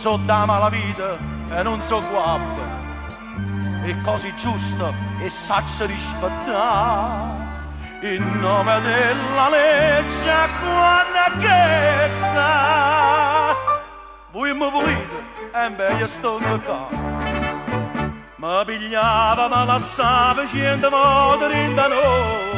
so da malavita e non so guappa, è così giusto e saccio rispettare in nome della legge quando che sta. Voi mi volete e beh io sto qua, ma pigliava, ma lasciava 100 volte in d'onore.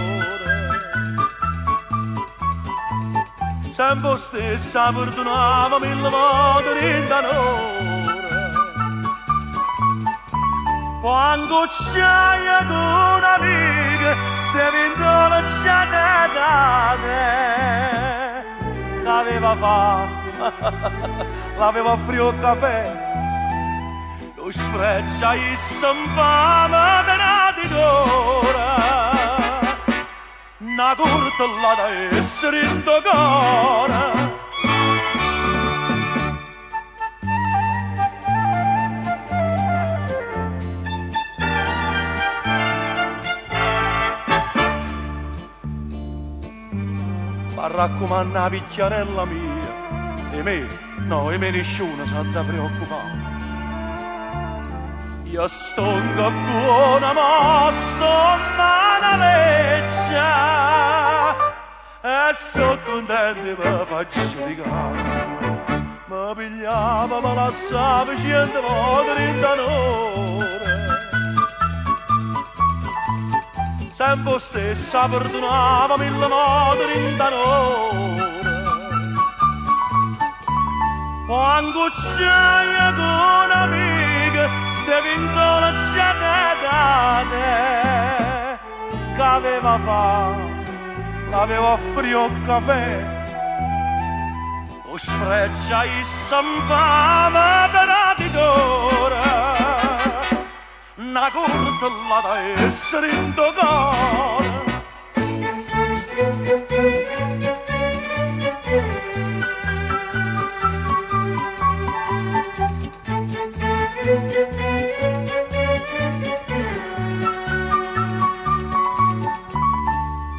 Sempre stessa perdonava 1000 volte in d'onore. Quando c'hai con un'amica, stavi in dono c'è date, l'aveva fame, l'aveva frio il caffè, lo sfreccia e s'infama di d'ora, una curtola da essere in tuo cuore. Ma raccomanda la picchiarella mia, e me nessuno sa da preoccupare. Io sto buona, ma sto manaleggia, e so contento mi faccio giudicare. Mi pigliava, mi lasciava 100 volte in d'onore. Sempre stessa perdonava 1000 volte in d'onore. Quando c'hai con un'amica, stavi intorno c'è date, che aveva fame, aveva frio il caffè, lo sfreccia e s'infama per d'ora. Una curtola da essere in tuo cuore.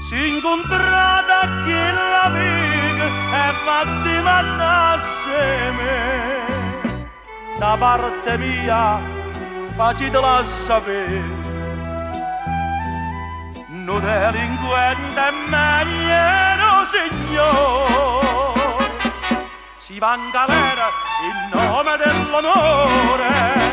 Si incontrata chi l'amica e fatti assieme. Da parte mia facitela sapere, no delinquente e maniero signore, si va in galera in nome dell'onore.